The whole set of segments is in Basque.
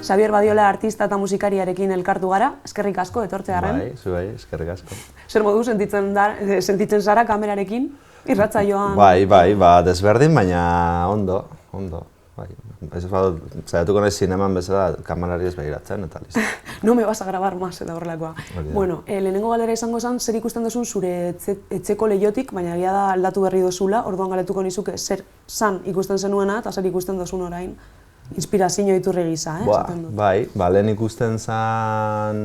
Xabier Badiola artista eta musikariarekin elkartu gara, eskerrik asko etortzearren. Bai, eskerrik asko. Zer modu sentitzen zara kamerarekin, irratsaioan? Bai, desberdin, baina ondo. Bai. Ez badut, zaiatuko nahi zineman bezala kamerari ez begiratzen eta listo. No me vas a grabar más eta horrelakoa. Bueno, lehenengo galdera izango zen, zer ikusten duzun zure etxeko lehiotik, baina egia da aldatu berri duzula, orduan galetuko nizuke zer zan ikusten zenuena eta zer ikusten duzun orain. Inspirazio iturri gisa, esaten dut. Bai, lehen ikusten zen...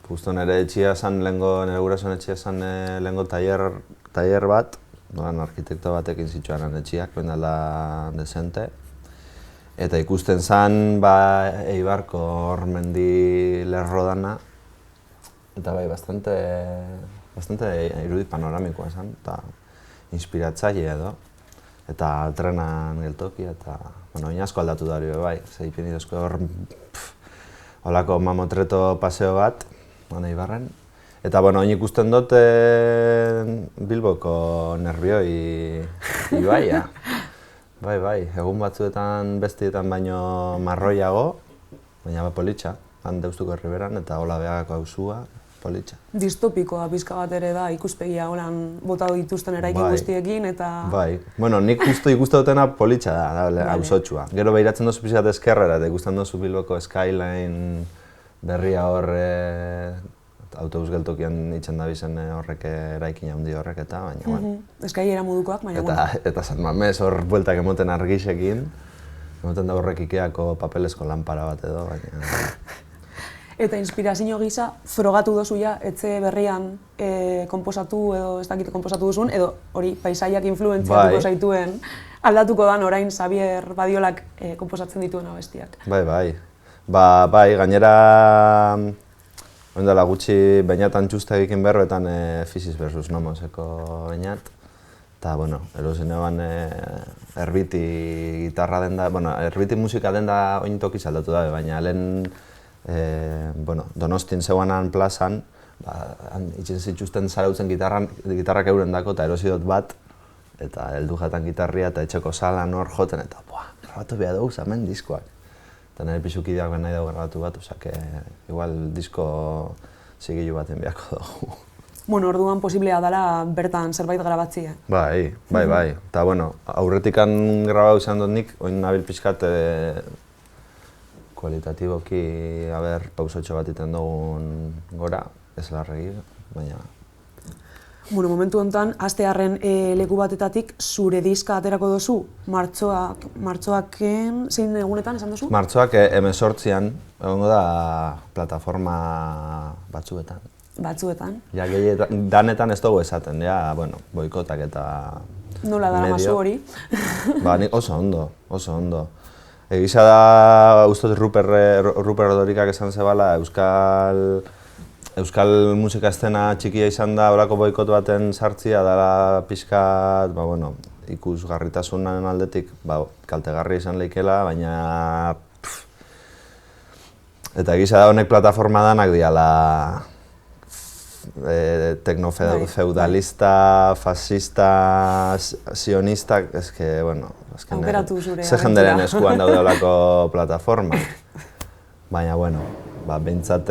justo nire etxia zen nire gurasoen etxia zen lehengo taller bat, arkitekto batekin zituen etxiak, bendala desente. Eta ikusten zen, Eibarko hor mendi lerro dana, eta bai, bastante irudi panoramikoa zen, eta inspiratzaile edo. Eta trenan geltoki, eta oin asko aldatu da hori bai, zeipien idozko hor holako mamotreto paseo bat, Eibarren. Eta oin ikusten dut Bilboko nervioi ibaia. Bai, egun batzuetan bestietan baino marroiago, baina politxa, han Deustuko Herriberan eta Ola Begako auzua. Distopikoa pizka bat ere da, ikuspegia holan botatu dituzten eraikin guztiekin eta... Bai, nik justu ikusten dutena politxa da, auzotsua. Gero behiratzen dozu pixkat eskerrera eta ikusten dozu Bilboko skyline berria horre, autobus geltokian itxen da bizen horrek eraikin handi horrek eta, baina... Eskailera modukoak, baina... Eta San Mamés hor bueltak emoten argixekin, emoten da horrek Ikeako papelesko lanpara bat edo, baina... Eta inspirazio gisa, frogatu dozu ja, etxe berrian konposatu edo ez dakit konposatu duzun, edo hori paisaiak influentziatuko zaituen aldatuko dan orain Xabier Badiolak konposatzen dituen abestiak. Bai, gainera oindela gutxi Beñat Antxustegikin berroetan Physis vs. Nomoseko Beñat. Eta, erosin eban erbiti gitarra den da, erbiti musika den da oin tokiz aldatu da, baina lehen Donostin zeuanan plazan, itxen zituzten zarautzen gitarrak euren dako eta erosi dut bat, eta heldu jatan gitarria eta etxeko salan hor joten eta grabatu behar dugu hemen diskoak. Eta nire pixukideak nahi dugu grabatu bat, igual disko zigilu baten beharko dugu. Orduan posiblea dela bertan zerbait grabatzea. Bai. Eta aurretikan grabau izan dut nik, oin nabil pixkat kualitatiboki, pausotxo bat iten dugun gora, ez larregi, baina... Momentu honetan, astearren leku batetatik zure diska aterako dozu, martxoaken, zein egunetan esan dozu? Martxoak 18an, egongo da plataforma batzuetan. Batzuetan? Ja, danetan ez dugu esaten, boikotak eta... Nola dara mazu hori? Oso ondo. Egisa da, ustot Ruper Rodorikak esan zebala, euskal musika estena txikia izan da horako boikot baten sartzia dela pixkat, ikusgarritasunan aldetik kaltegarri izan leikela, baina... Eta egisa da honek plataforma danak diala teknofeudalista, fascista, sionista, aukeratu zure ze jenderen eskuan daude olako plataforma. Baina, behintzat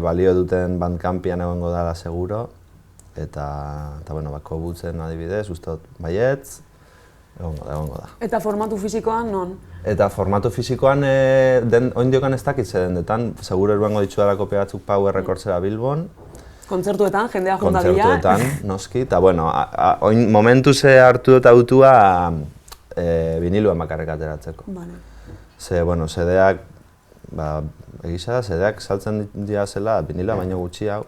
balio duten Bandcampian egongo dela seguro, eta Kobutzen adibidez, uste dut baietz, egongo da. Eta formatu fisikoan non? Eta formatu fisikoan, oindiokan ez dakit zedendetan, seguro eruango ditudalako pegatzuk Power Recordsera Bilbon. Kontzertuetan, jendea jondabila. Kontzertuetan, noski, eta momentu ze hartu dut autua viniluen bakarrik ateratzeko. Zedeak, egisa da, zedeak saltzen dira zela vinila baino gutxi hau.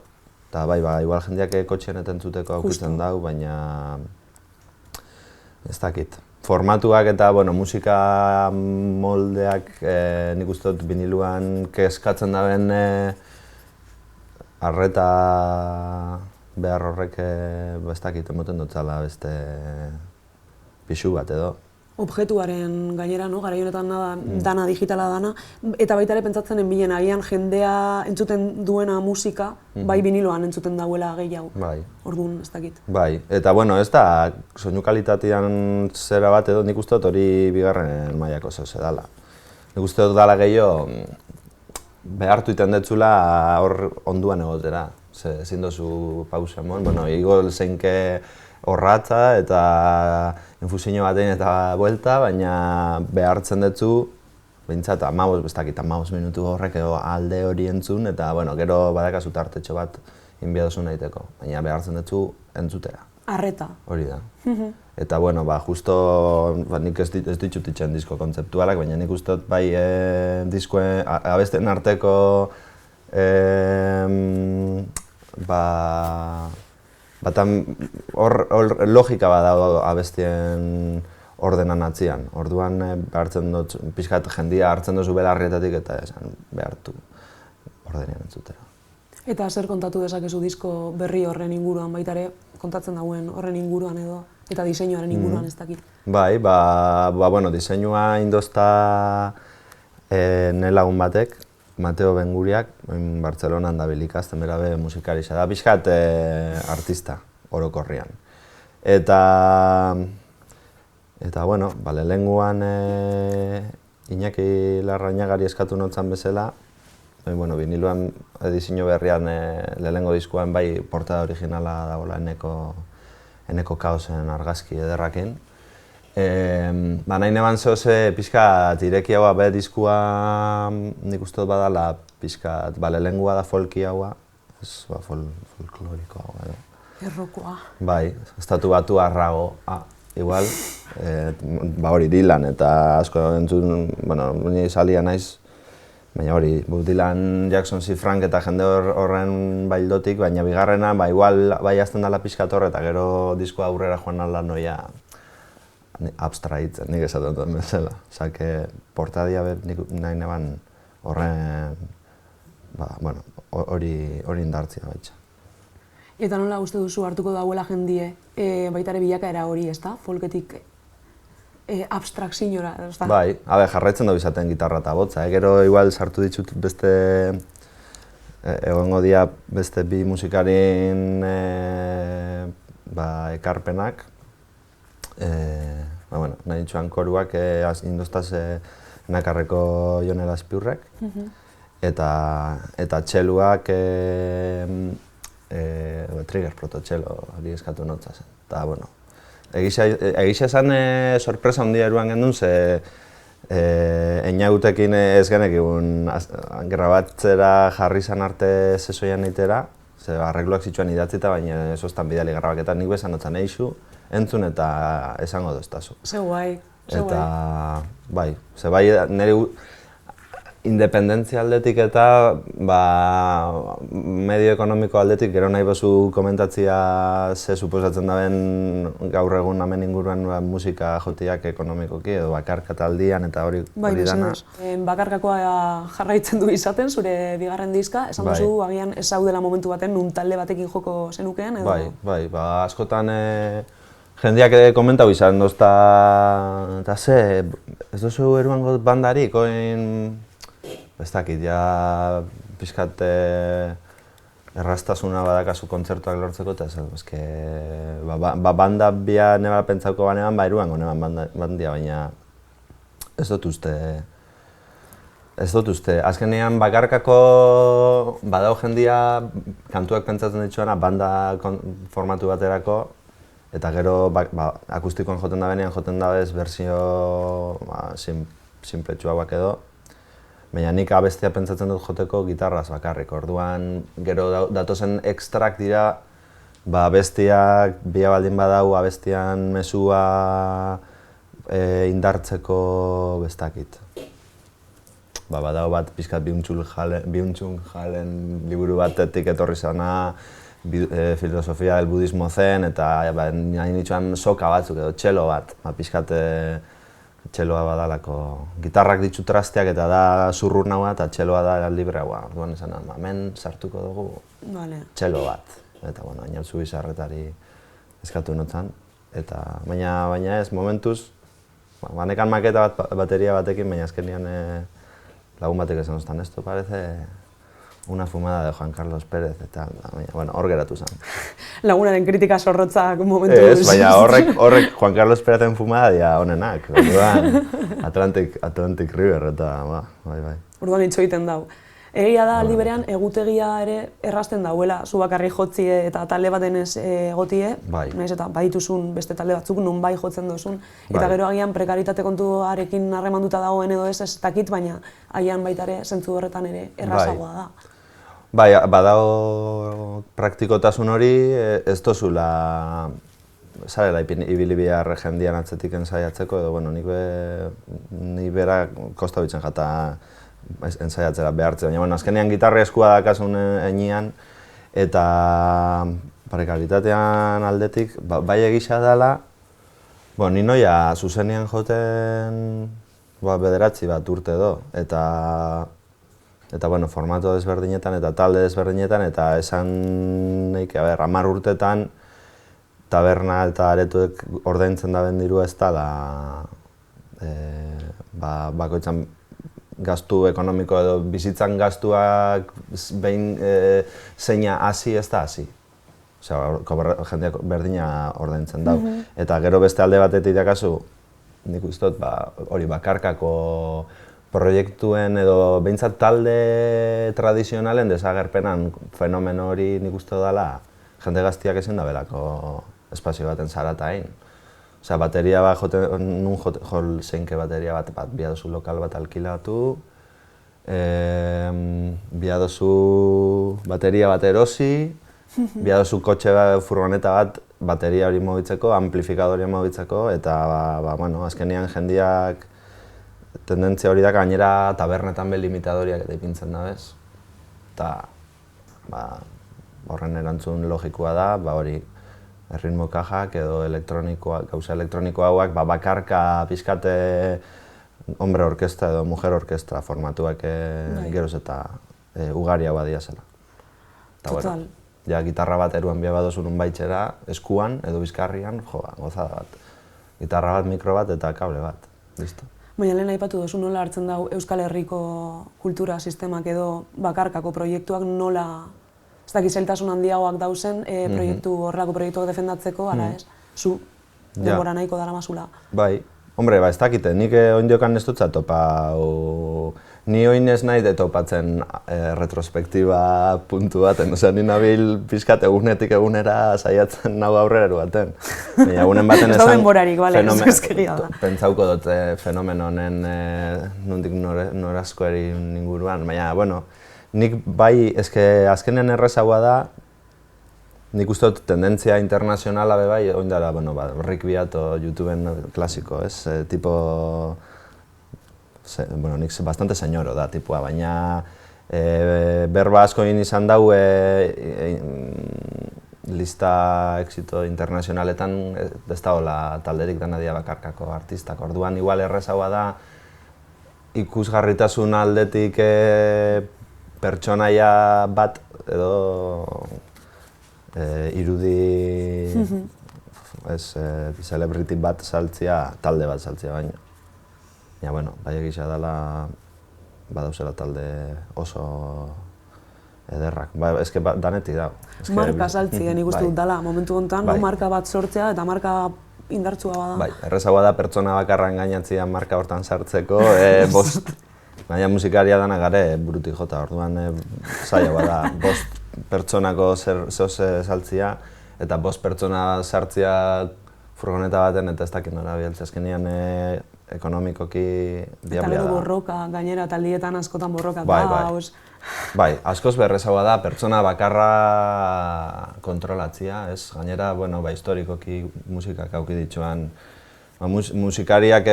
Eta igual jendeak kotxean etentzuteko aukisten dau, baina ez dakit. Formatuak eta musika moldeak nik uste dut viniluan keskatzen daben arreta behar horrek ez dakit emoten dutzala beste pixu bat edo. objektuaren gainera, no? Garai honetan dana digitala dana, eta baita ere pentsatzen enbilen agian jendea entzuten duena musika, bai biniloan entzuten dauela gehiago. Bai. Orduan, ez dakit. Bai, eta bueno, ez da soinu kalitatean zera bat edo nik uste dut hori bigarren mailako zeuze dala. Nik uste dut dala gehiago behartu iten detzula hor onduan egotera. Ezin dozu pausa emon, bueno, igo zeinke horratza eta infusio batein eta buelta, baina behartzen dutzu, behintzat 15 minutu horrek edo alde hori entzun, eta bueno, gero badakazu tartetxo bat inbiadozu nahiteko, baina behartzen dutzu entzutera. Arreta. Hori da. Eta bueno, justo nik ez ditut itxen disko kontzeptualak, baina nik uste dut bai diskoen abesten arteko hor logika bat dago abestien ordenan atzian. Orduan behartzen dut, pixkat jendia hartzen duzu belarrietatik eta esan behartu ordenean entzutera. Eta zer kontatu dezakezu disko berri horren inguruan, baita ere kontatzen dauen horren inguruan edo, eta diseinuaren inguruan ez dakit? Bai, bueno, diseinua indozta nire lagun batek, Mateo Benguriak, Bartzelonan dabil ikasten berabe musikarixa da, pixkat artista orokorrian. Eta bueno, lehenguan Iñaki Larrañagari eskatu notzan bezala, bueno, viniloan diseinu berrian lehengo diskuan bai portada originala dagoela eneko kaosen argazki ederrakin. Nahi neban zehoze pixkat ireki haua be diskua nik uste dut badala pixkat, lehengua da folki haua, ez folkloriko haua edo. Errokoa. Bai, estatu batu arrago, igual, hori Dylan eta asko entzun, bueno, ni salia naiz, baina hori, Dylan, Jackson C. Frank eta jende horren baildotik, baina bigarrena, igual, bai azten dela pixkat horre eta gero diskoa aurrera joan ala noia abstraitzen, nik esaten duen bezala. Osa, portadia nahi neban horren, bueno, hori indartzia baitza. Eta nola uste duzu hartuko dauela jendie, baita ere bilakaera hori, ezta? Folketik abstrakziora, ezta? Bai, jarraitzen du izaten gitarra eta botza, gero igual sartu ditut beste egongo dia beste bi musikarin ekarpenak. Bueno, nahi ditxuan koruak indostaz nakarreko Jon Elazpiurrek eta txeluak Trigger Prototxelo hori eskatu notza zen. Eta, bueno, egisa esan sorpresa handia eruan gendun, ze einagutekin ez genekigun grabatzera jarri zan arte sesoian eitera, ze arregloak zituen idatzita, baina esoztan bidali grabaketan nik bezan otzan eixu, entzun eta esango doztazu. Ze guai, ze guai. Eta, bai, ze bai nire independentzia aldetik eta medio ekonomiko aldetik gero nahi bozu komentatzia ze suposatzen daben gaur egun hemen inguruan musika jotiak ekonomikoki edo bakarkataldian eta hori dana. Bakarkakoa jarraitzen du izaten zure bigarren diska, esan duzu agian ez zaudela momentu baten nun talde batekin joko zenukeen edo? Bai, askotan jendeak komentau izan dozta eta ze, ez duzu eruango bandarik, ez dakit, ja pixkat erraztasuna badakazu kontzertuak lortzeko eta banda bia nebala pentsauko banean, eruango neban bandia, baina ez dut uste. Azkenean bakarkako badau jendia kantuak pentsatzen dituena banda formatu baterako eta gero akustikoan joten da benean joten da bez berzio sinpletxu hauak edo. Baina nik abestia pentsatzen dut joteko gitarraz bakarrik, orduan gero datozen ekstrak dira abestiak bia baldin badau abestian mesua indartzeko bestakit. Badau bat pixkat Byung-Chul Jalen liburu batetik etorri zana, filosofia del budismo zen eta nahi nituen soka batzuk edo txelo bat, pixkat txeloa badalako. Gitarrak ditu trasteak eta da zurrur nagoa eta txeloa da libreagoa. Orduan esan, hemen sartuko dugu txelo bat. Eta, bueno, Ainalzu Bizarretari eskatu notzan. Baina ez, momentuz, Banekan maketa bat bateria batekin, baina azkenean lagun batek esan oztan, esto parece una fumada de Juan Carlos Pérez, eta, bueno, hor geratu zen. Lagunaren kritika zorrotzak momentu. Ez, baina horrek Juan Carlos Pérezen fumada dia honenak, orduan Atlantic River, eta, bai. Orduan itxo egiten dau. Egia da, aldi berean, egutegia ere errasten dauela, zu bakarrik jotzie eta talde baten ez egotie, nahiz eta badituzun beste talde batzuk nun bai jotzen duzun, eta gero agian prekaritate kontuarekin harremanduta dagoen edo ez dakit, baina agian baita ere zentzu horretan ere errazagoa da. Bai, badago praktikotasun hori, ez tozula zarela ibili behar jendian atzetik ensaiatzeko, edo, bueno, ni bera kosta bitzen jata ensaiatzera behartze, baina, bueno, azkenean gitarri eskua dakasun enean, eta prekaritatean aldetik, bai egisa dela, ni noia zuzenean joten bederatzi bat urte edo, eta, bueno, formato desberdinetan eta talde desberdinetan, eta esan neik, 10 urtetan, taberna eta aretoek ordaintzen da bendiru ez dela, bakoitzan gastu ekonomiko edo bizitzan gastuak behin zeina hasi ez da hasi. Osea, jendeak berdina ordaintzen dau. Eta gero beste alde batetik dakazu, nik uste dut hori bakarkako proiektuen edo behintzat talde tradizionalen desagerpenan fenomeno hori nik uste dela jende gaztiak ezin da belako espazio baten zarata hain. Osea, bateria bat nun zeinke bateria bat biadozu lokal bat alkilatu, biadozu bateria bat erosi, biadozu kotxe furgoneta bat bateria hori mobitzeko, amplifikadoria mobitzeko, eta, bueno, azkenean jendiak tendentzia hori da gainera tabernetan be limitadoriak eta ipintzen da, bez? Eta, horren erantzun logikoa da, hori, erritmo kajak edo gauza elektroniko hauak bakarka pizkate hombre orkestra edo mujer orkestra formatuak geroz eta ugaria badia zela. Total. Ja, gitarra bat eruan bia badozun baitxera, eskuan edo bizkarrian, gozada bat. Gitarra bat, mikro bat eta kable bat. Listo. Baina lehen aipatu duzu nola hartzen dau Euskal Herriko kultura sistemak edo bakarkako proiektuak nola ez dakit zailtasun handiagoak dauzen horrelako proiektuak defendatzeko, ala ez, zu denbora nahiko daramazula. Bai, hombre, ez dakite, nik oindiokan ez dutza topau, ni oin ez nahi topatzen retrospektiba puntu baten, osea, ni nabil pixkat egunetik egunera saiatzen nago aurrera baten. Baina egunen baten esan... Ez da denborarik, bale, ez ezkeria da. Pentsauko dut fenomen honen nondik norazkoari inguruan, baina, bueno, nik bai, azkenean errezagoa da, nik uste dut tendentzia internazionala be bai, oin dara, bueno, Rick Beato YouTubeen klasiko, ez? Tipo, bueno, nik bastante señoro da, tipua, baina berba asko egin izan dau lista exito internazionaletan ez dagoela talderik danadia bakarkako artistak. Orduan, igual errezagoa da, ikusgarritasun aldetik pertsonaia bat edo irudi celebrity bat saltzia, talde bat saltzia baino. Ja, bueno, bai egisa dela badauzela talde oso ederrak. Ez que danetik dago. Marka saltzia nik uste dut dela, momentu honetan, marka bat sortzea eta marka indartsua bada. Bai, errezagoa da pertsona bakarra engainatzea marka hortan sartzeko, bost. Baina musikaria dana gare burutik jota, orduan zailagoa da, 5 pertsonako zehoze saltzia eta 5 pertsona sartzia furgoneta baten eta ez dakit nora bialtzea. Azkenean ekonomikoki diablea da. Eta gero borroka, gainera taldietan askotan borroka da. Bai, askoz berrezagoa da pertsona bakarra kontrolatzia, ez? Gainera, bueno, historikoki musikak auki dituan musikariak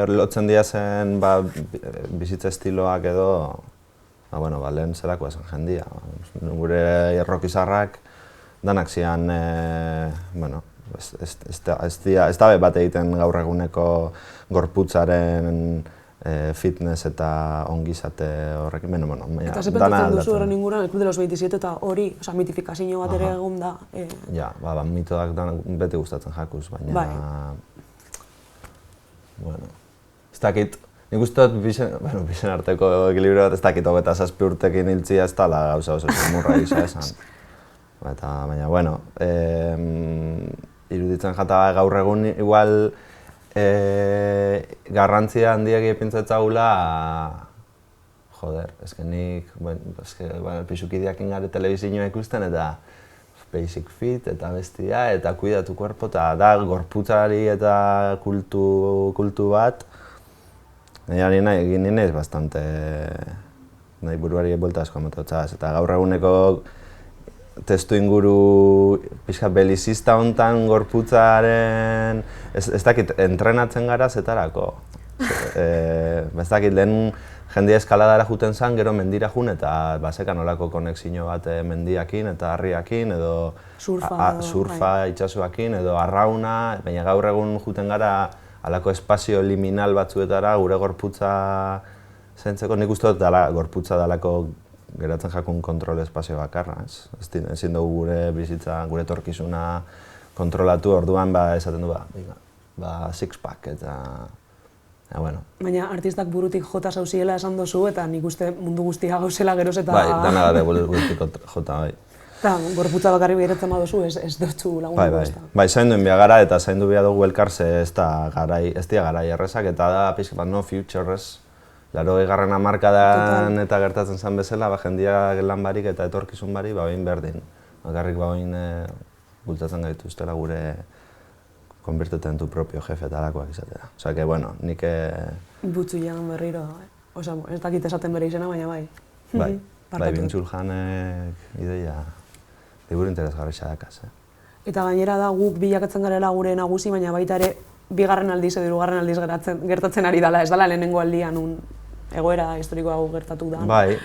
lotzen diazen bizitza estiloak edo lehen zelako esan jendia. Gure rock izarrak danak zian, ez da bat egiten gaur eguneko gorputzaren fitness eta ongizate horrekin, baina eta ze pentsatzen duzu horren inguruan, el Club de los 27 eta hori, mitifikazio bat ere egon da. Ja, mitoak beti gustatzen jakuz, baina... bueno, ez dakit, nik uste dut bizen arteko ekilibrio bat ez dakit 27 urtekin hiltzia ez dala gauza oso murra gisa esan. Baina, bueno, iruditzen jata gaur egun igual garrantzia handiak ipintzetzagula, joder, nik, pixukideakin gare telebizioa ikusten eta basic fit eta bestia eta kuidatu kuerpo eta da gorputzari eta kultu bat. Egin ninez bastante nahi buruari buelta asko amatotxaz eta gaur eguneko testu inguru pixka belizista hontan gorputzaren ez dakit entrenatzen gara zetarako. Ez dakit lehen jendia eskaladara juten zen, gero mendira jun eta basekan olako konexio bat mendiakin eta harriakin edo surfa itxasuakin edo arrauna, baina gaur egun juten gara alako espazio liminal batzuetara gure gorputza zentzeko, nik uste dut gorputza dalako geratzen jakun kontrol espazio bakarra, ezin dugu gure bizitza, gure etorkizuna kontrolatu, orduan esaten du six pack eta bueno. Baina artistak burutik jota zauziela esan dozu eta nik uste mundu guztia gauzela geroz eta... Bai, dana gara burutik jota, bai. Eta gorputza bakarri behiratzen badozu ez dutzu lagundu ezta. Bai, zaindu enbia gara eta zaindu behar dugu elkarze ez dira garai errezak eta da pixka bat no futurez. 80. hamarkadan eta gertatzen zen bezala, jendia lan barik eta etorkizun barik bain berdin. Bakarrik bain bultatzen gaituztela gure konbertete en tu propio jefe eta alakoak izatera. Osa que, bueno, nik... Butzu jagan berriro, osa, ez dakit esaten bere izena, baina bai. Bai, Bintzul Janek ideia liburu interesgarri xadakaz. Eta gainera da guk bilakatzen garela gure nagusi, baina baita ere bigarren aldiz edo hirugarren aldiz gertatzen ari dela, ez dela lehenengo aldian egoera historiko hau gertatu da. Bai.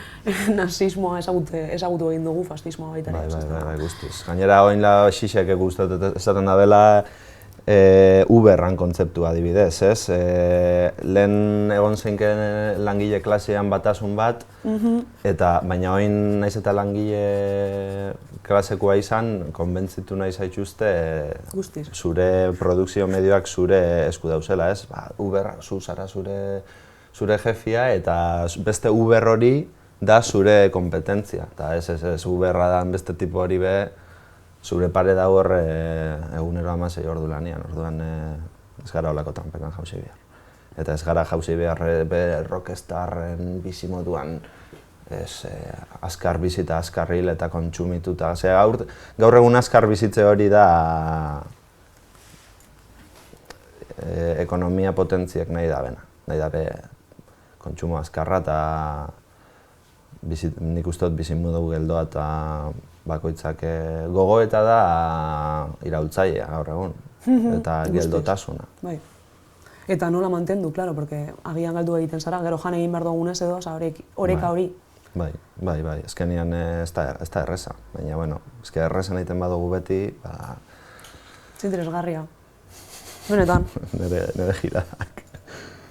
Nazismoa ezagutu egin dugu, fascismoa baita ere. Bai, guztiz. Gainera, oin la xixek guztat esaten da bela, Uberran kontzeptua adibidez, ez? Lehen egon zeinken langile klasean batasun bat, baina oin naiz eta langile klasekoa izan, konbentzitu nahi zaituzte zure produkzio medioak zure esku dauzela, ez? Uber, zu zara zure jefia eta beste Uber hori da zure kompetentzia. Eta ez Uberra da beste tipo hori be, zure pare dago hor egunero 16 ordu lanian, orduan ez gara olako tranpekan jauzi behar. Eta ez gara jauzi behar rockstarren bizi moduan azkar bizi eta azkar hil eta kontsumitu eta gaur egun azkar bizitze hori da ekonomia potentziek nahi da bena. Nahi da be kontsumo azkarra eta nik uste dut bizimodu geldoa eta bakoitzak gogoeta da iraultzailea gaur egun, eta geldotasuna. Bai. Eta nola mantendu, claro, porque agian galdu egiten zara, gero jan egin behar dugunez edo, oreka hori. Bai, ezkenean ez da erreza, baina, bueno, errezan egiten badugu beti, Zinteresgarria. Benetan. Nire giradak.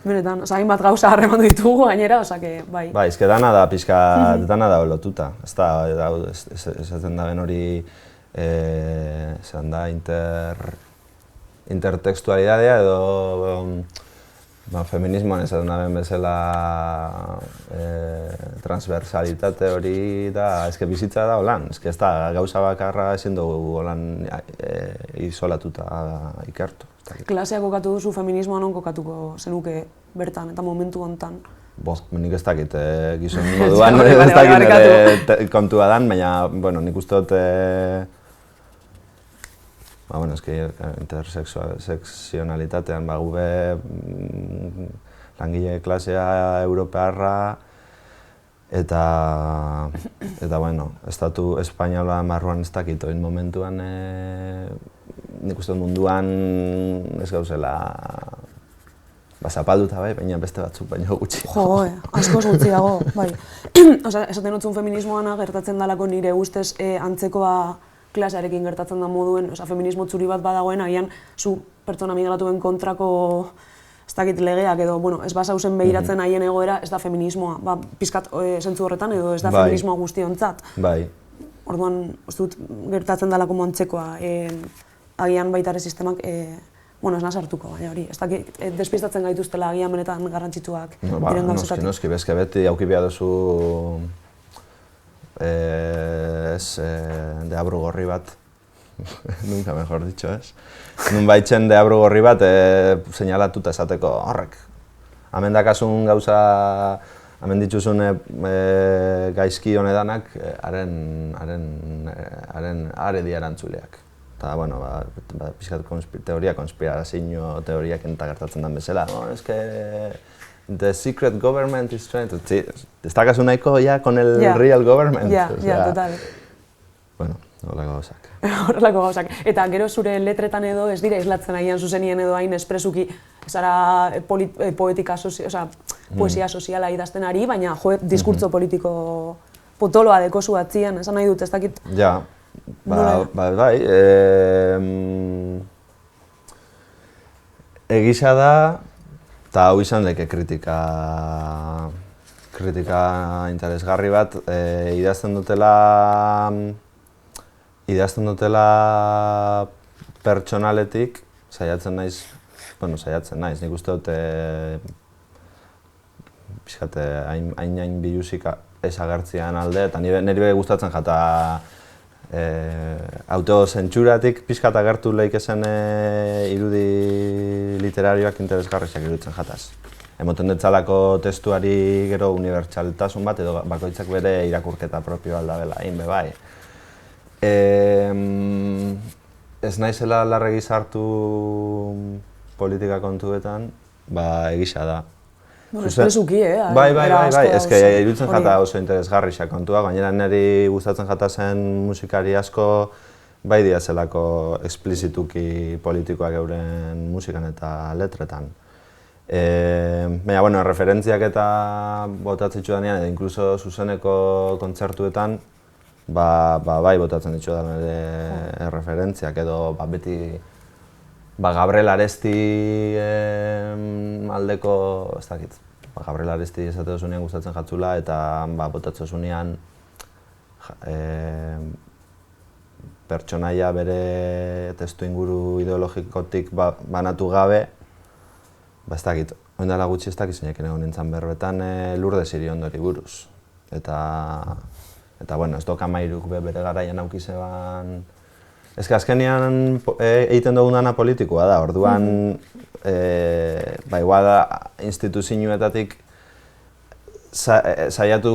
Benetan, hain bat gauza harremandu ditugu gainera, bai. Bai, dana da pixka, dana da lotuta. Ez da, esaten da ben hori, esan da, intertextualidadea edo feminismoan esaten da ben bezala transversalitate hori da, bizitza da holan. Ez da, gauza bakarra ezin dugu holan isolatuta ikertu. Klasea kokatu duzu, feminismoa non kokatuko zenuke bertan eta momentu hontan? Nik ez dakit gizon moduan, ez dakit nire kontua dan, baina, bueno, nik uste dut interseksionalitatean, gube langile klasea europearra eta, bueno, estatu espainola marruan ez dakit, oin momentuan nik uste munduan ez gauzela zapalduta bai, baina beste batzuk baino gutxi. Jo, askoz gutxi dago, bai. Esaten dutzun feminismoana gertatzen dalako nire ustez antzekoa klasearekin gertatzen da moduen, feminismo txuri bat badagoen, agian zu pertsona migratuen kontrako ez dakit legeak edo, ez basauzen behiratzen haien egoera, ez da feminismoa, pizkat zentzu horretan edo ez da feminismoa guztiontzat. Bai. Orduan, ez dut gertatzen dalako antzekoa. Agian baita ere sistemak bueno, ez nazartuko, baina hori, ez dakit, despistatzen gaituztela agian benetan garrantzitsuak diren gauzetatik. Noski, bezke beti auki behar duzu deabru gorri bat, nunca mejor dicho, ez? Nun baitzen deabru gorri bat seinalatuta esateko horrek. Hemen dakasun gauza, hemen dituzun gaizki honedanak, haren are erantzuleak. Eta, bueno, pixkat konspirazio teoriak enta gertatzen den bezala. Es que the secret government is trying to... Ez dakazu nahiko ya con el real government. Ja, total. Bueno, horrelako gauzak. Horrelako gauzak. Eta gero zure letretan edo ez dira islatzen agian zuzenien edo hain espresuki zara poetika, poesia soziala idazten ari, baina diskurtso politiko potoloa dekozu atzian, esan nahi dut, ez dakit... Ja, bai, egisa da, eta hau izan deke kritika interesgarri bat, idazten dutela pertsonaletik, saiatzen naiz, nik uste dut pixkat hain biluzik ez agertzean alde, eta niri gustatzen jata autozentsuratik pixkat agertu leikezen irudi literarioak interesgarriak iruditzen jataz. Emoten detzalako testuari gero unibertsaltasun bat edo bakoitzak bere irakurketa propio aldabela, hain bebai. Ez naizela larregi sartu politika kontuetan, egisa da. Bueno, espresuki, Bai, ez que iruditzen jata oso interesgarriak kontua, gainera niri gustatzen jata zen musikari asko bai diazelako esplizituki politikoak euren musikan eta letretan. Baina, bueno, referentziak eta botatzitzu danean, edo inkluso zuzeneko kontzertuetan, bai botatzen ditu da nire referentziak edo beti Gabriel Aresti aldeko, ez dakit, Gabriel Aresti esateko zunean gustatzen jatzula eta botatzen zunean pertsonaia bere testu inguru ideologikotik banatu gabe, ez dakit, oin dela gutxi ez dakit zeinek egon nintzen berbetan Lourdes Iriondori buruz. Eta, bueno, ez doka mairuk bere garaian aukizeban. Ez que azkenean egiten duguna politikoa da, orduan igual instituzioetatik saiatu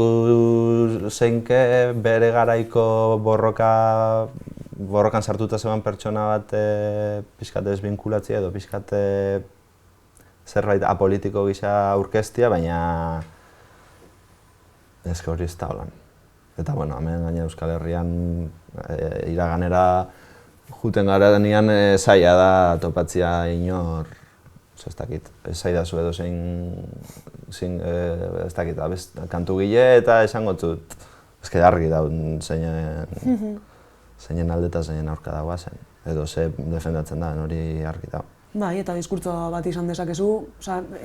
zeinke bere garaiko borrokan sartuta zeban pertsona bat pixkat desbinkulatzea edo pixkat zerbait apolitiko gisa aurkeztia, baina ez que hori ez da holan. Eta, bueno, hemen gaina Euskal Herrian iraganera juten gara denean zaila da topatzia inor, ez dakit, zaidazu edo ez dakit, kantugile eta esango dut, ez que argi daun zeinen alde eta zeinen aurka dagoa zen, edo ze defendatzen da, hori argi dago. Bai, eta diskurtso bat izan dezakezu,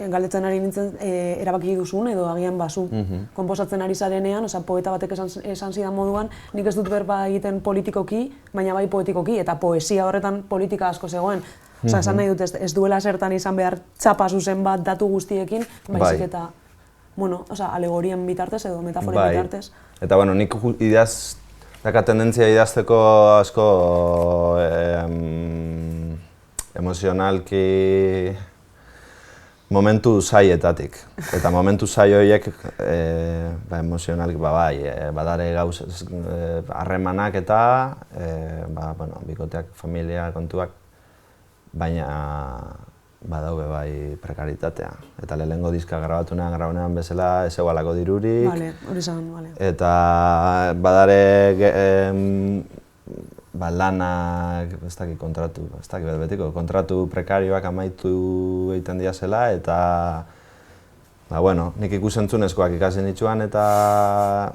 galdetzen ari nintzen erabaki duzun edo agian bazu konposatzen ari zarenean, poeta batek esan zidan moduan, nik ez dut berba egiten politikoki, baina bai poetikoki, eta poesia horretan politika asko zegoen. Esan nahi dut ez duela zertan izan behar txapa zuzen bat datu guztiekin, baizik eta alegorien bitartez edo metaforien bitartez. Eta, bueno, nik daka tendentzia idazteko asko emozionalki momentu zaietatik. Eta momentu zai horiek emozionalki badare gauz harremanak eta bikoteak, familia kontuak, baina badaude bai prekaritatea. Eta lehenengo diska grabanean bezala ez egualako dirurik. Hori zan, eta badare lanak, ez dakit betiko, kontratu prekarioak amaitu egiten diazela eta nik ikusentzunezkoak ikasen dituan eta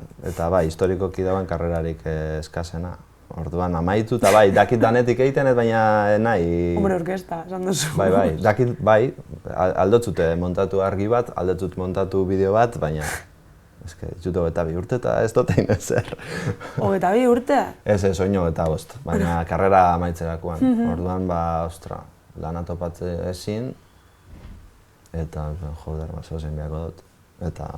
historikoki dagoen karrerarik eskasena. Orduan amaitu eta dakit danetik egiten ez baina nahi... Hombre orkesta, esan duzu. Dakit aldotzute montatu argi bat, aldotzut montatu bideo bat, baina ez que ditut 22 urte eta ez dut egin ezer. 22 urte? Ez, oin 25, baina karrera amaitzerakoan. Orduan, ostra, lana topatze ezin, eta joder, zeozein beharko dut. Eta,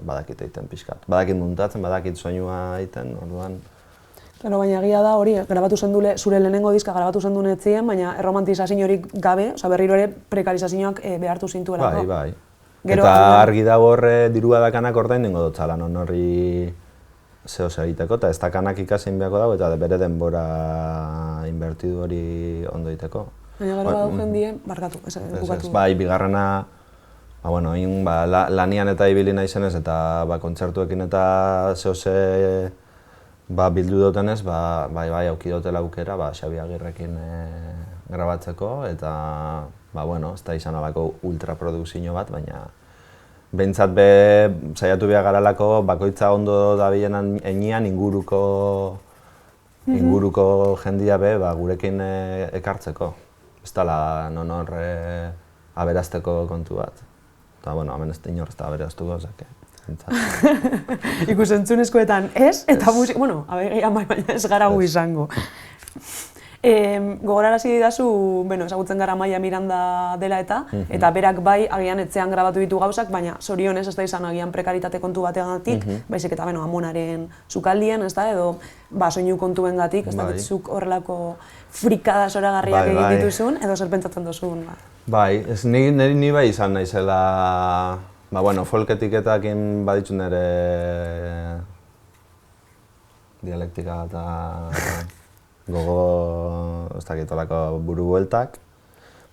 badakit egiten pixkat. Badakit muntatzen, badakit soinua egiten, orduan. Claro, baina egia da hori, grabatu zendule, zure lehenengo diska grabatu zenduen etzien, baina erromantizaziorik gabe, berriro ere prekarizazioak behartu zintuelako. Bai. Eta argi dago horre dirua dakanak ordain dingo dotzala, non horri zehose egiteko, eta ez dakanak ikasin beharko dago, eta bere denbora inbertidu hori ondo egiteko. Baina gero badau jendien, barkatu, bukatu. Bai, bigarrena, lanian eta ibili naizenez, eta kontzertuekin eta zehose bildu dutenez, bai, auki dutela aukera, Xabi Agirrekin grabatzeko, eta ez da izan alako ultraprodukzio bat, baina behintzat saiatu behar garalako bakoitza ondo dabilen enean inguruko jendia gurekin ekartzeko. Ez dela non horre aberazteko kontu bat. Eta, hemen ez da inor ez da aberaztuko, ozake. Ikusentzunezkoetan ez, eta musik, baina ez gara gu izango. Gogorarazi didazu, ezagutzen gara Amaia Miranda dela eta berak bai agian etxean grabatu ditu gauzak, baina zorionez ez da izan agian prekaritate kontu bategatik, baizik eta Amonaren sukaldien, ez da, edo soinu kontuengatik, ez da, zuk horrelako frikada zoragarriak egin dituzun, edo zer pentsatzen duzun. Bai, ni bai izan naizela, folk etiketakin baditzu nire dialektika eta gogo, ez dakitolako buru bueltak.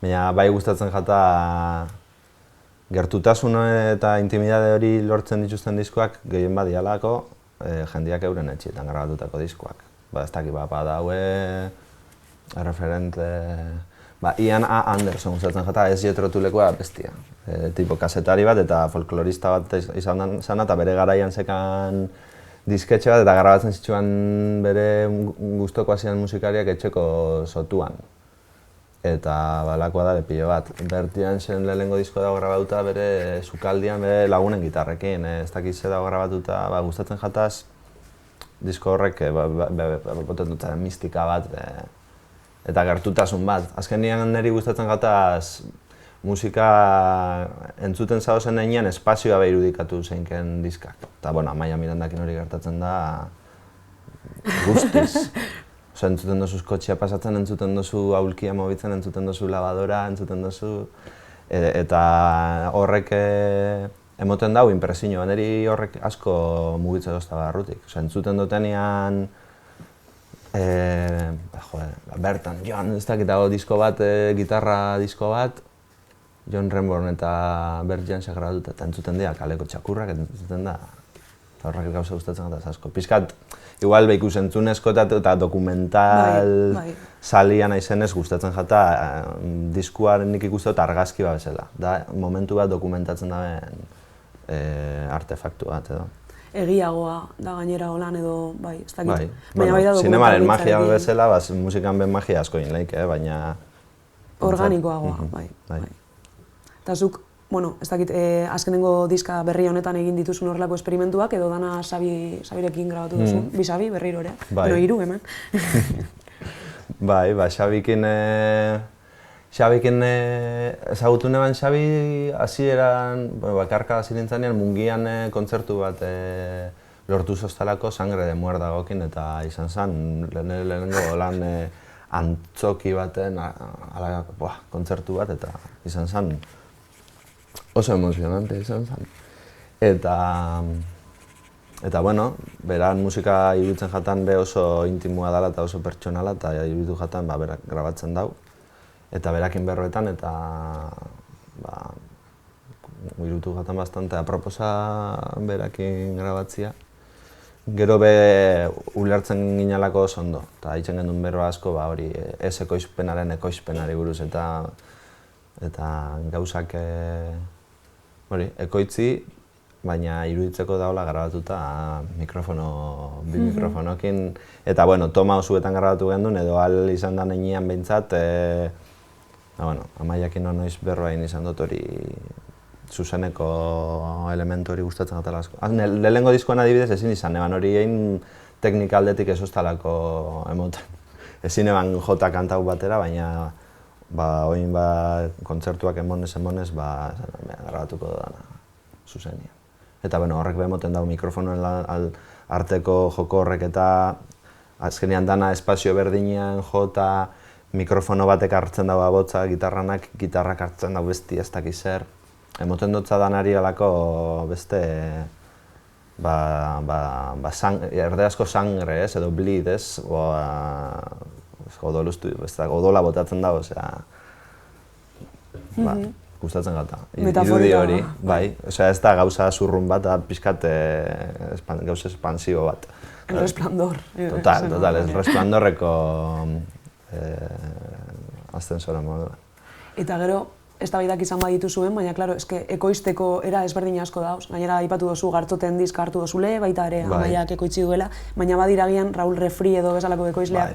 Baina bai gustatzen jata gertutasun eta intimidade hori lortzen dituzten diskoak gehien badialako jendiak euren etxietan grabatutako diskoak. Ez dakit, badaue referente... Ian A. Anderson gustatzen jata ez jetrotulekoa bestia. Tipo kasetari bat eta folklorista bat izan zen eta bere garaian zekan disketxe bat eta grabatzen zituen bere gustoko hasian musikariak etxeko sotuan. Eta balakoa da lepillo bat. Bertian zen lehenengo disko dago grabatuta bere sukaldian bere lagunen gitarrekin. Ez dakit ze dago grabatuta, gustatzen jataz disko horrek boten dut mistika bat eta gertutasun bat. Azkenean niri gustatzen jataz musika entzuten zaozen denean espazioa irudikatu zeinken diskak. Eta, Amaia Mirandakin hori gertatzen da guztiz. Entzuten dozuz kotxea pasatzen, entzuten dozu aulkia mobitzen, entzuten dozu lavadora, entzuten dozu... Eta horrek emoten dau impresioa, niri horrek asko mugitze dozta barrutik. Entzuten dutenean... bertan, Jon, ez dakit dago disko bat, gitarra disko bat, Jon Renborn eta Bert Jansen grabatuta eta entzuten dira kaleko txakurrak entzuten da. Eta horrek gauza gustatzen gata asko. Pizkat, igual ikusentzunezko eta dokumental salia naizenez gustatzen jata diskuaren nik ikusten dut argazki bat bezala. Da momentu bat dokumentatzen daben artefaktu bat edo. Egiagoa da gainera holan edo, ez dakit. Baina bai da zinemaren magia bezala, musikan ben magia asko egin lehik, baina... Organikoagoa, bai. Eta zuk, ez dakit, azkenengo diska berri honetan egin dituzun horrelako esperimentuak, edo dana Xabirekin grabatu duzun, bi Xabi berriro ere, pero hiru hemen. Bai, Xabikin ezagutu neban Xabi hasieran, bakarka hasi nintzanean Mungian kontzertu bat lortu zoztalako Sangre de Muerdagokin eta izan zen lehenengo lan antzoki baten kontzertu bat eta izan zen oso emozionante izan zen. Eta beran musika iruditzen jatan oso intimua dela eta oso pertsonala eta iruditu jatan berak grabatzen dau. Eta berakin berroetan eta iruditu jatan bastante aproposa berakin grabatzia. Gero ulertzen ginalako oso ondo, eta haitzen gendun berro asko hori ez ekoizpenaren ekoizpenari buruz eta gauzak ekoitzi, baina iruditzeko daola grabatuta bi mikrofonokin. Eta toma osuetan grabatu gendun edo ahal izan da nenean behintzat, Amaiakin noiz berroa egin izan dut hori zuzeneko elementu hori gustatzen gatela asko. Lehenengo diskoan adibidez ezin izan, eban hori egin teknika aldetik ez oztalako emoten. Ezin eban jota kantau batera, baina oin kontzertuak emonez, grabatuko dudana, zuzenian. Eta horrek behemoten dago mikrofonoen arteko joko horrek eta azkenean dana espazio berdinean jota, mikrofono batek hartzen dago abotza, gitarrak hartzen dago besti ez dakiz zer. Emoten dutza danari alako beste, erdeazko sangre ez, edo bleed ez, odola botatzen dago, gustatzen gata. Irudi hori, bai, ez da gauza zurrun bat, pixkat gauza espansibo bat. El resplandor. Total, el resplandorreko ascensora moduan. Eta gero, eztabaidak izan baditu zuen, baina, klaro, ekoizteko era ezberdin asko dauz. Gainera, aipatu dozu gartzoten diska hartu dozule, baita ere Amaiak ekoitzi duela, baina badiragian Raul Refri edo bezalako ekoizleak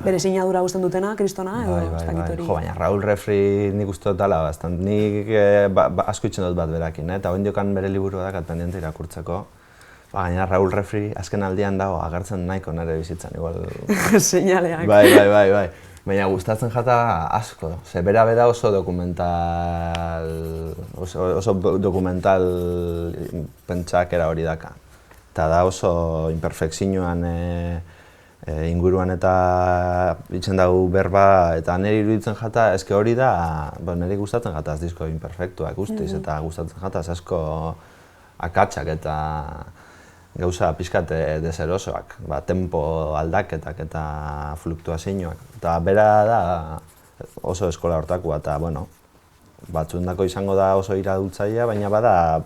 bere sinadura guztien dutena, kristona, edo ez dakit hori. Jo, baina Raul Refri nik uste dut dala bastant. Nik asko itzen dut bat berakin, eta hori diokan bere liburu dakat pendiente irakurtzeko. Gainera Raul Refri azken aldian dago agertzen nahiko nire bizitzan, igual. Seinaleak. Bai. Baina gustatzen jata asko, bera beda oso dokumental pentsakera hori daka. Eta da oso imperfekzioan inguruan eta itzen dugu berba eta niri iruditzen jata, hori da, niri gustatzen jata disko imperfektuak guztiz eta gustatzen jata asko akatsak eta gauza pixkat deserosoak, tempo aldaketak eta fluktuazioak. Eta bera da oso eskola hortakoa eta, batzundako izango da oso iradultzailea, baina bada,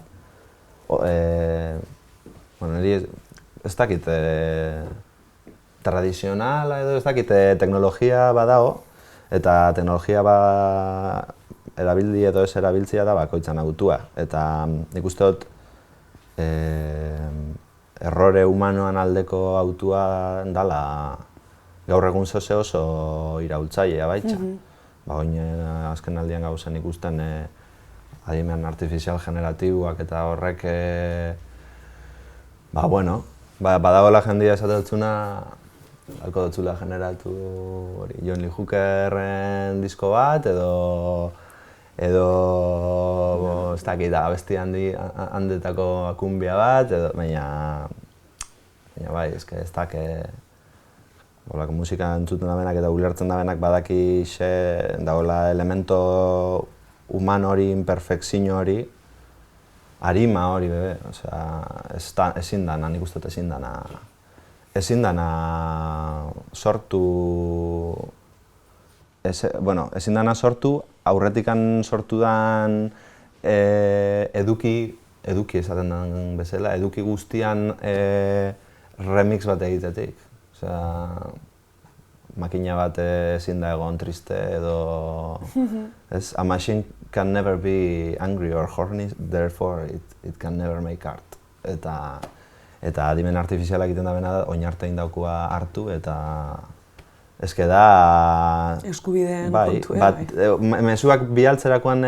niri ez dakit tradizionala edo ez dakit teknologia badago, eta teknologia erabildi edo ez erabiltzia da bakoitzan autua. Eta nik uste dut errore humanoan aldeko autua dala gaur egun oso iraultzailea baitza. Oin azken aldian gauzen ikusten adimen artifizial generatiboak eta horrek badagoela jendia esatetzuna alko dutzula generatu John Lee Hookerren disko bat edo ez dakit abesti handetako akumbia bat, baina bai, ez dakit musika entzuten dabenak eta ulertzen dabenak badaki dagoela elemento humano hori, imperfekzio hori, arima hori bebe, ezin dana, nik uste ezin dana sortu, aurretikan sortu dan eduki esaten den bezala, eduki guztian remix bat egitetik. Makina bat ezin da egon triste edo... A machine can never be angry or horny, therefore it can never make art. Eta adimen artifiziala egiten da bena oinartein daukua hartu eta... Ezke da... Eskubideen kontua. Mezuak bialtzerakoan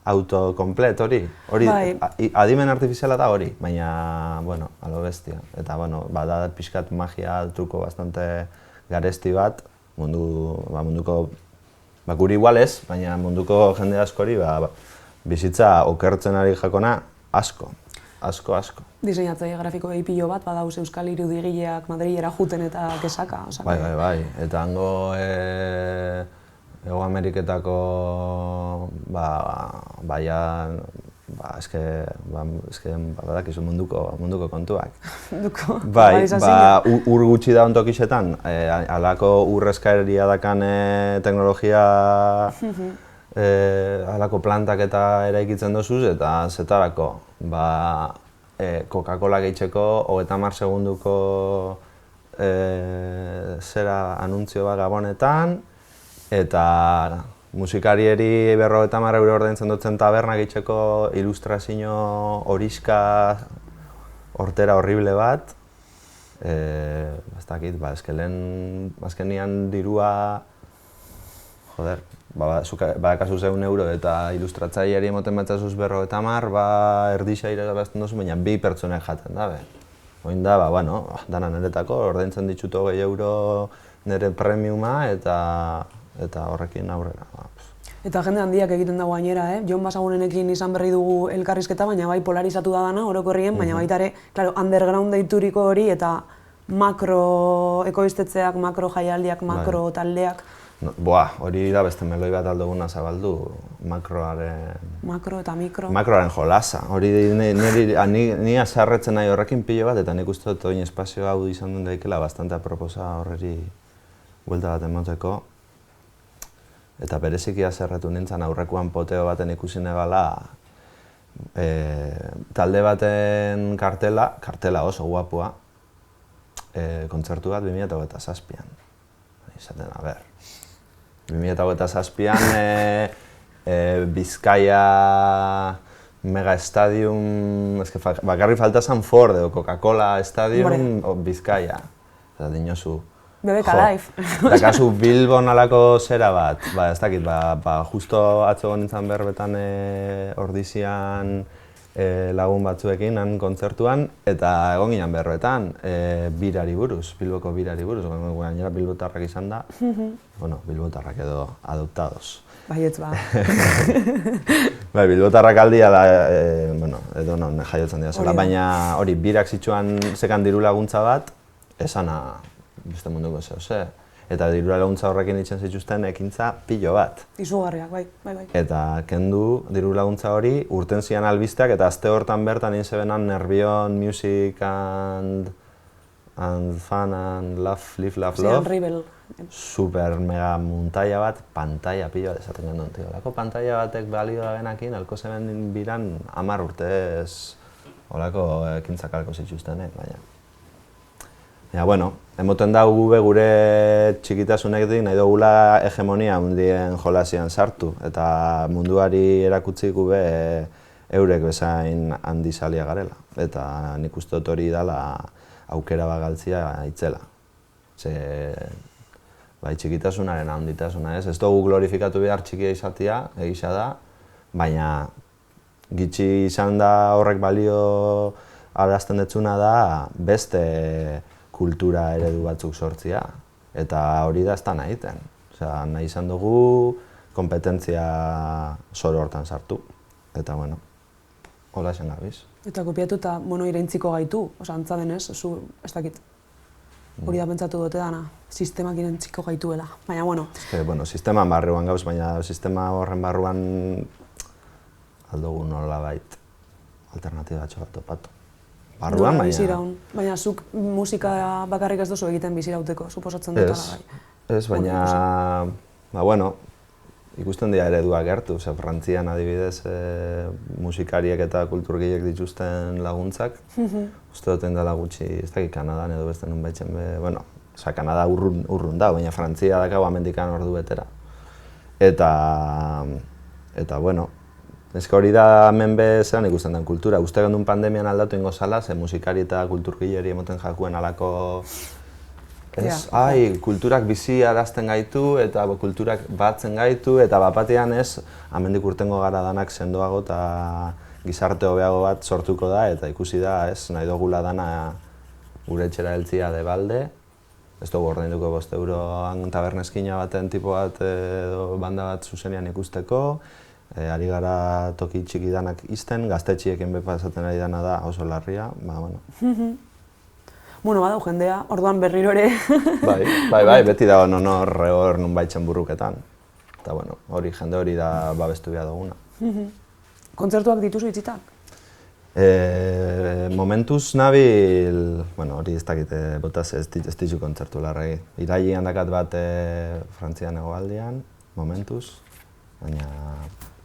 autokomplet hori. Adimen artifiziala da hori, baina, alo bestia. Eta, bada pixkat magia truko bastante garesti bat, munduko, guri igual ez, baina munduko jende askori, bizitza okertzen ari jakona asko. Diseinatzaile grafikoei pilo bat, badauz euskal irudigileak Madrilera juten eta kesaka. Bai, eta hango Ego Ameriketako badakizu munduko kontuak. Bai, ur gutxi da ontokixetan, alako urrezkaeria dakan teknologia alako plantak eta eraikitzen dozuz eta zetarako. Coca-Cola gehitzeko 30 segunduko zera anuntzio bat gabonetan eta musikarieri 50 euro ordaintzen dutzen taberna gehitzeko ilustrazio horiska hortera horrible bat. Ez dakit, azkenean dirua, badakazu 100 euro eta ilustratzaileari emoten batzazuz 50, erdixa irabazten duzu, baina 2 pertsonek jaten dabe. Oin da, dana niretako, ordaintzen ditut 20 euro nire premiuma eta eta horrekin aurrera. Eta jende handiak egiten dago gainera, Jon Basagunenekin izan berri dugu elkarrizketa, baina bai polarizatu da dana orokorrien, baina baita ere, claro, underground deituriko hori eta makro ekoiztetzeak, makro jaialdiak, makro taldeak. Hori da beste meloi bat alduguna zabaldu, makroaren... Makro eta mikro. Makroaren jolasa. Hori ni azarretzen nahi horrekin pilo bat, eta nik uste dut oin espazio hau izan duen daikela bastante aproposa horreri buelta bat emoteko. Eta bereziki azarretu nintzen aurrekoan poteo baten ikusi nebala talde baten kartela oso guapua, kontzertu bat 2027an. Izaten, a ber. 2027an Bizkaia Mega Stadium, bakarri falta zan Ford edo Coca-Cola Stadium Bizkaia. Eta dinosu. BBK Live. Dakazu Bilbon alako zera bat, ez dakit, justo atzo nintzen berbetan ordizian lagun batzuekin han kontzertuan, eta egon ginen berbetan birari buruz, Bilboko birari buruz, gainera bilbotarrak izan da, bueno, bilbotarrak edo adoptados. Baietz ba. Bai, bilbotarrak aldia da, edo non jaiotzen dira zela, baina hori birak zitsuan zekan diru laguntza bat, esana beste munduko zehose. Eta diru laguntza horrekin ditzen zituzten ekintza pilo bat. Izugarriak, bai. Eta kendu diru laguntza hori, urten zian albisteak, eta azte hortan bertan zebenan Nervion, Music and Fun and Love, Live, Love, Love. Rebel. Super mega muntaia bat, pantalla pilo bat esaten gendun, tio. Lako pantalla batek balio da benakin, alko zeben biran 10 urtez olako ekintzak alko zituztenek, baina. Ja, bueno, emoten da gure txikitasunetik nahi dugula hegemonia hundien jolasian sartu, eta munduari erakutsi gube eurek bezain handizalia garela. Eta nik uste dut hori dela aukera bagaltzia itzela. Bai, txikitasunaren handitasuna ez. Ez dugu glorifikatu behar txikia izatea, egisa da, baina gitxi izan da horrek balio arazten detzuna da beste kultura eredu batzuk sortzia, eta hori da ez da nahi egiten. Osea, nahi izan dugu kompetentzia zoro hortan sartu, eta bueno, hola esan gabiz. Eta kopiatu eta, iraintziko gaitu, antza denez, zu, ez dakit, hori da pentsatu dute dana, sistemak irentziko gaituela, baina bueno. Sisteman barruan gauz, baina sistema horren barruan aldugu nolabait alternatibatxo bat topatu. Barruan, baina zuk musika bakarrik ez duzu egiten bizirauteko, suposatzen dutela bai. Ez, baina, ikusten dira ereduak gertu, Frantzian adibidez musikariek eta kulturgileek dituzten laguntzak, uste duten dela gutxi, ez dakit Kanadan edo beste nun baitzen Kanada urrun da, baina Frantzia dakau amendikan ordu betera. Eta, bueno, ez hori da hemen zelan ikusten den kultura. Uste gendun pandemian aldatu ingo zala, ze musikari eta kulturgileri emoten jakuen alako... kulturak bizi arazten gaitu eta kulturak batzen gaitu, eta bapatean ez, hemendik urtengo gara danak sendoago eta gizarte hobeago bat sortuko da, eta ikusi da, ez, nahi dugula dana gure etxera heltzia de balde. Ez dugu ordainduko 5 euroan taberneskina baten tipo bat edo banda bat zuzenean ikusteko. Ari gara toki txiki danak izten, gaztetxiekin bepasaten ari dana da oso larria, Badau jendea, orduan berriro ere. Bai, beti dago hor nun baitzen burruketan. Eta hori jende hori da babestu behar duguna. Kontzertuak dituzu itzitak? Momentuz nabil, hori ez dakit, botaz ez ditu kontzertu larregi. Irailean dakat bat Frantzian egoaldean, momentuz, baina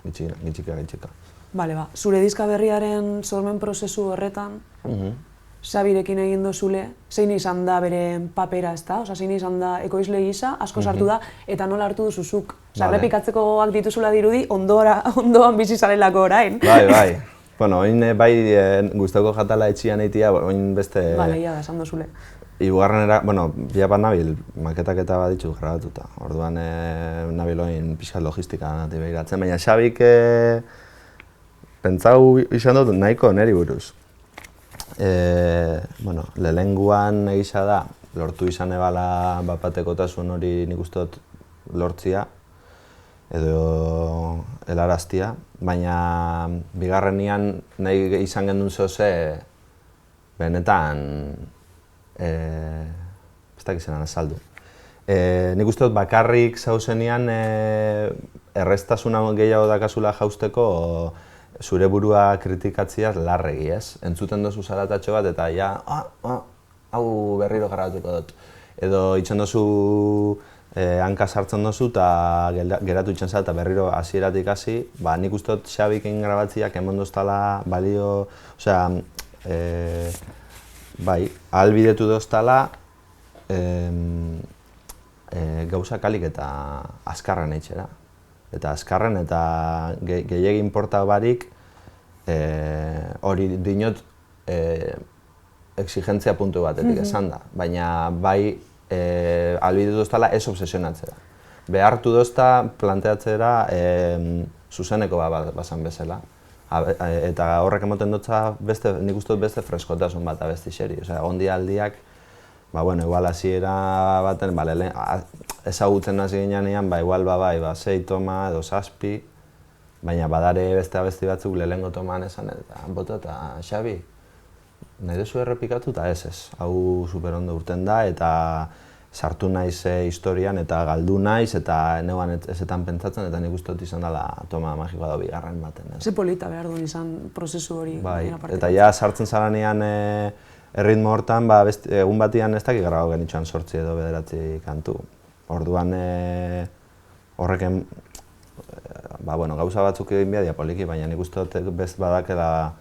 gitxika. Bale, zure diska berriaren sormen prozesu horretan, Xabirekin egin dozule, zein izan da bere papera, ezta? Zein izan da ekoizle gisa, asko sartu da, eta nola hartu duzuzuk. Errepikatzeko gogoak dituzula dirudi, ondoan bizi zarelako orain. Bai. Oin bai guztoko jatala etxian eitia, oin beste... Bale, ia da, esan dozule. Ibugarrenera, biapat nabil, maketak eta bat ditut grabatuta. Orduan nabil oin pixkat logistika nati behiratzen, baina Xabik pentsau izan dut nahiko neri buruz. Lehenguan egisa da, lortu izan ebala bapatekotasun hori nik uste dut lortzia, edo helaraztia, baina bigarrenian nahi izan gendun zehose benetan ez dakizenan azaldu. Nik uste dut bakarrik zauzenean erreztasuna gehiago dakazula jausteko zure burua kritikatziaz larregi, ez? Entzuten dozu zaratatxo bat eta ja, hau berriro grabatuko dut. Edo itxen dozu hanka sartzen dozu eta geratu itxen zara eta berriro hasieratik hasi, nik uste dut Xabikin grabatziak emon doztala balio, osea, ahalbidetu doztala gauzak alik eta azkarren eitxera. Eta azkarren eta gehiagin porta barik hori dinot exigentzia puntu batetik esan da. Baina bai ahalbidetu doztala ez obsesionatzera. Behartu dozta planteatzera zuzeneko bazan bezala. Eta horrek emoten dutza nik uste dut beste freskotasun bat abesti xeri. Osea, ondi aldiak igual hasiera baten, ezagutzen hasi ginean, igual sei toma edo 7, baina badare beste abesti batzuk lehengo toman esan eta boto eta Xabi, nahi duzu errepikatu eta ez, hau super ondo urten da eta sartu naiz historian eta galdu naiz eta neuan ezetan pentsatzen eta nik uste dut izan dela toma magikoa da bigarren baten. Ze polita behar duen izan prozesu hori. Eta ja sartzen zaranean erritmo hortan, egun batian ez dakik grabau genitxuan 8 edo 9 kantu. Orduan horreken, gauza batzuk egin behar poliki, baina nik uste dut best badakela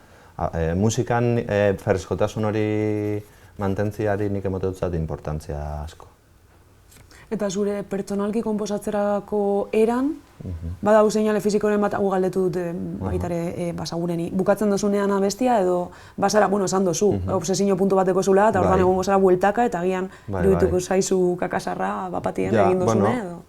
musikan freskotasun hori mantentziari nik emote dutzat importantzia asko. Eta zure pertsonalki konposatzerako eran, badau seinale fizikoren bat hau galdetu dute baitare basagureni. Bukatzen dozunean abestia edo basara, esan dozu, obsesio puntu bateko zula eta orduan egongo zara bueltaka eta agian irudituko zaizu kakasarra bapatien egin dozune edo?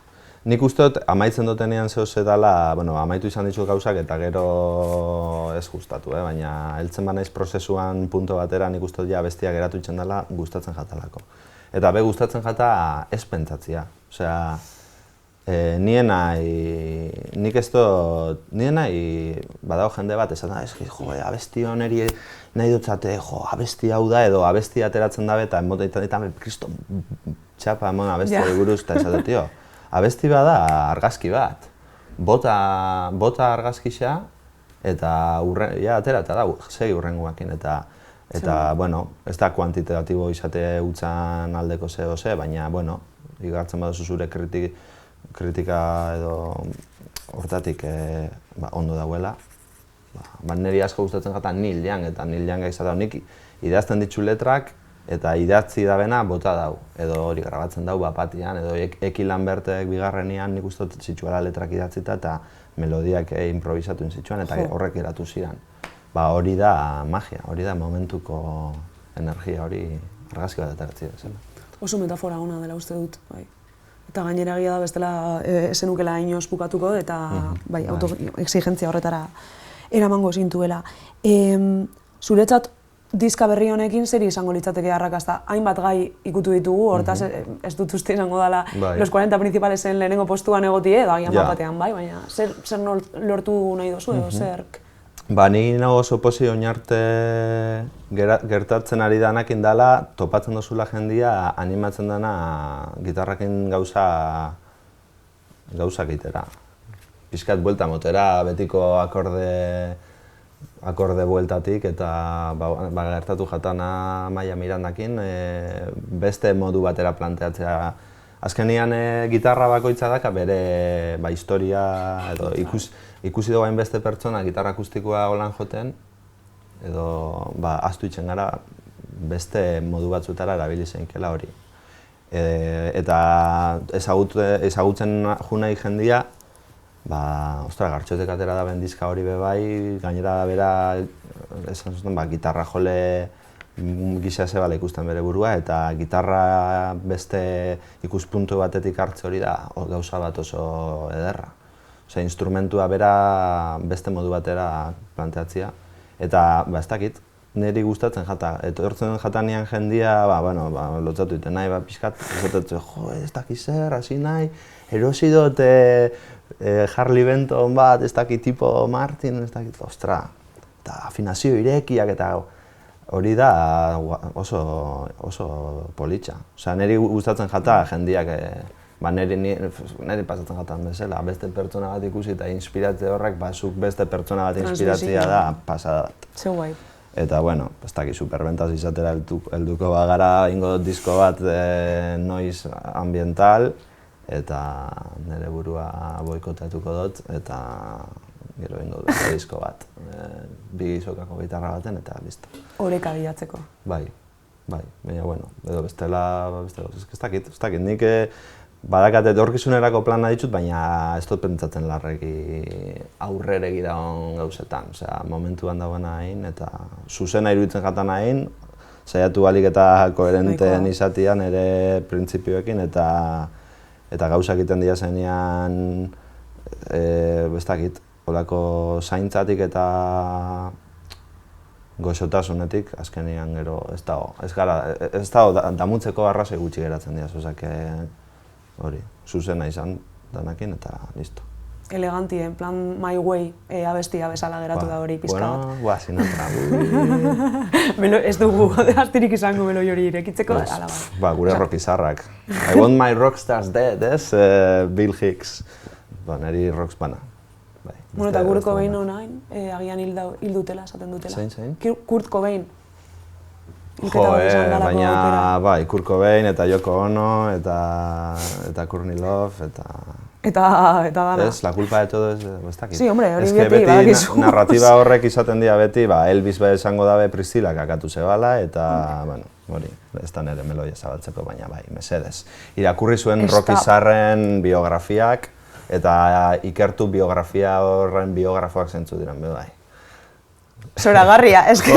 Nik uste dut amaitzen dutenean zehose dela, amaitu izan ditut gauzak eta gero ez gustatu, baina heltzen banaiz prozesuan puntu batera nik uste dut ja abestia geratu itzen dela gustatzen jatalako. Eta gustatzen jata ez pentsatzia. Osea, nien nahi badago jende bat esan da, abesti honeri nahi dutzate, abesti hau da edo abesti ateratzen dabe eta emotetan kristo txapa emon abesti buruz eta esate, tio. Abesti bada argazki bat. Bota argazkixa eta atera eta da, segi urrengoakin eta ez da kuantitatibo izate utzan aldeko ze, baina, igartzen baduzu zure kritika edo hortatik ondo dauela. Niri asko gustatzen jata Neil Young eta Neil Young izatau nik idazten ditu letrak eta idatzi dabena bota dau. Edo hori grabatzen dau bapatian, edo Eki Lambertek bigarrenian nik uste zituela letrak idatzita eta melodiak improvisatu zituen eta horrek eratu ziren. Hori da magia, hori da momentuko energia hori argazki bat ateratzea zela. Oso metafora ona dela uste dut, bai. Eta gainera egia da bestela esenukela inoz bukatuko eta autoexigentzia horretara eramango zintuela. Zuretzat diska berri honekin zer izango litzateke arrakasta? Hainbat gai ikutu ditugu, hortaz ez dut uste izango dela los 40 principalesen lehenengo postuan egotie, edo agian batean bai, baina zer lortu nahi dozu edo zerk? Ni nago oso posi oinarte gertatzen ari danakin dela, topatzen dozula jendia animatzen dana gitarrakin gauzak egitera. Pixkat buelta motera, betiko akorde bueltatik eta gertatu jatana Maia Mirandakin beste modu batera planteatzea. Azkenian gitarra bakoitza daka bere historia edo ikusi dugu beste pertsona gitarra akustikoa holan joten edo ahaztu itzen gara beste modu batzutara erabili zeinkela hori. Eta ezagutzen junai jendia, gartxotek atera da bendizka hori bebai, gainera da bera esan zuten gitarra jole gisa zebala ikusten bere burua eta gitarra beste ikuspuntu batetik hartze hori da gauza bat oso ederra. Osea, instrumentua bera beste modu batera planteatzea eta ez dakit, niri gustatzen jata. Etortzen jatanean jendia, lotzatu dute nahi, pixkat, esatetzen, ez dakit zer, hasi nahi, erosi dut Harley Benton bat, ez dakit tipo Martin, ez dakit, ostra, eta afinazio irekiak eta hori da oso politxa. Osea, niri gustatzen jata jendiak, niri pasatzen jatan bezala, beste pertsona bat ikusi eta inspiratze horrek, zuk beste pertsona bat inspiratzea da pasada bat. Zeu guai. Eta, ez dakit, superbentaz izatera helduko bagara, ingo dut disko bat noiz ambiental, eta nire burua boikotatuko dut, eta gero ingo dut disko bat. Bi gizokako gitarra baten, eta listo. Oreka bilatzeko. Bai, baina, edo bestela, ez dakit, nik badakat etorkizunerako plana ditut, baina ez dut pentsatzen larregi aurreregi dagoen gauzetan. Osea, momentuan dagoena hain eta zuzena iruditzen jatan hain, saiatu balik eta koherenteen izatean ere printzipioekin eta gauzak egiten dira zenean, ez dakit, holako zaintzatik eta goxotasunetik azkenean gero ez dago damutzeko arrazoi gutxi geratzen dira, osea, hori, zuzena izan danakin eta listo. Eleganti, en plan my way abestia bezala geratu da hori pizka bat. Sinatra. Ez dugu astirik izango meloi hori irekitzeko, ala bai. Gure rock izarrak. I want my rockstars dead, ez? Bill Hicks. Neri rocks bana. Eta Kurt Cobain honain, agian hil dutela, esaten dutela. Zein? Kurt Cobain. Baina, Kurt Cobain eta Yoko Ono eta Courtney Love eta dana. Ez, la culpa de todo ez dakit. Sí, hombre, hori beti badakizu. Narratiba horrek izaten dira beti, Elvis esango dabe Priscilla kakatu zebala eta, hori, ez da nire meloia zabaltzeko, baina mesedez. Irakurri zuen rock izarren biografiak eta ikertu biografia horren biografoak zentzu diren, bai. Zoragarria, eske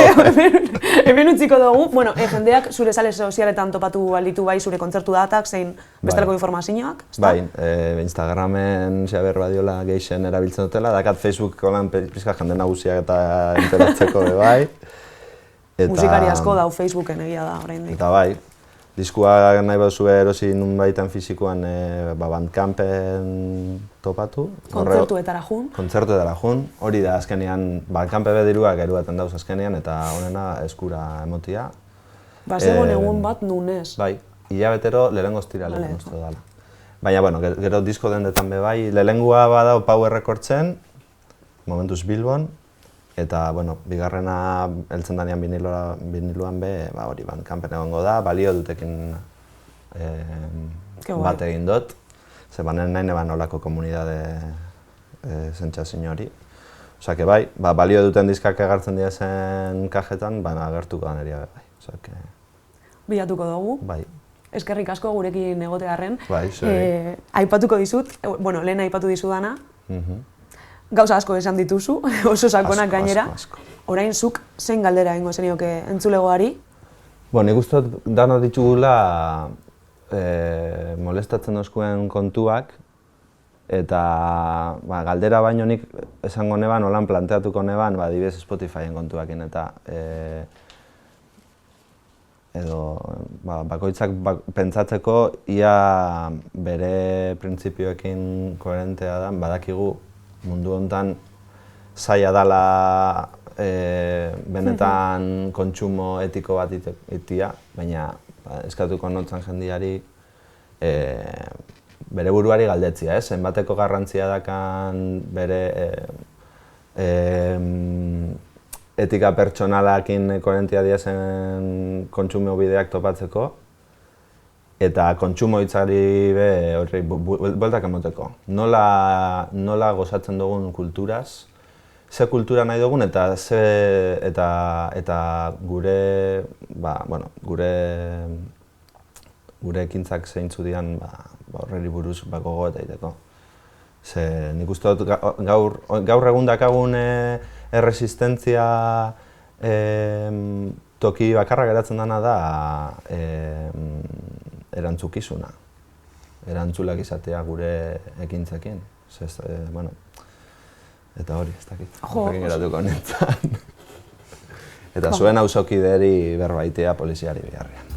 hemen utziko dugu. Jendeak zure sare sozialetan topatu balditu bai zure kontzertu datak, zein bestelako informazioak? Bai, Instagramen Xabier Badiola gehixen erabiltzen dutela, dakat Facebookoan pizka jende nagusiak eta enteratzeko bai. Musikari asko dau Facebooken egia da oraindik. Eta bai, diskua nahi baduzu erosi nunbaitan fisikoan Bandcampen topatu. Kontzertuetara jun. Kontzertuetara jun. Hori da azkenean, Bandcampe bediruak eruaten dauz azkenean eta honena eskura emotia. Zegoen egun bat nunez. Bai, hilabetero lehenengo ostiralean uste dala. Baina, gero disko dendetan be bai, lehenengoa badau Power Recordsen, momentuz Bilbon, eta, bigarrena heltzen danean biniluan be, hori Bandcampen egongo da, balio dutekin bat egin dut. Ze nahi neban olako komunidade sentsazio hori. Osa, bai, balio duten diskak egartzen dira zen kajetan, agertuko da neria bai. Bilatuko dugu. Bai. Eskerrik asko gurekin egotearren. Bai, zuri. Aipatuko dizut, lehen aipatu dizudana. Gauza asko esan dituzu, oso sakonak gainera. Orain zuk zein galdera egingo zenioke entzulegoari? Nik uste dut dano ditugula molestatzen dozkuen kontuak eta galdera baino nik esango neban, holan planteatuko neban, adibidez Spotifyen kontuakin eta edo bakoitzak pentsatzeko ia bere printzipioekin koherentea da, badakigu mundu honetan zaila dela benetan kontsumo etiko bat itia, baina eskatuko notzen jendiari bere buruari galdetzia, zenbateko garrantzia dakan bere etika pertsonalakin koherentia diazen kontsumo bideak topatzeko eta kontsumo hitzari horri bueltak emoteko. Nola gozatzen dugun kulturaz, ze kultura nahi dugun eta gure ekintzak zeintzu dian horreri buruz gogo eta egiteko. Nik uste dut gaur egun dakagun erresistentzia toki bakarra geratzen dena da erantzukizuna. Erantzulak izatea gure ekintzekin. Eta hori, ez dakit. Horrekin geratuko nintzen. Eta zuen auzokideri berbaitea poliziari biharrian.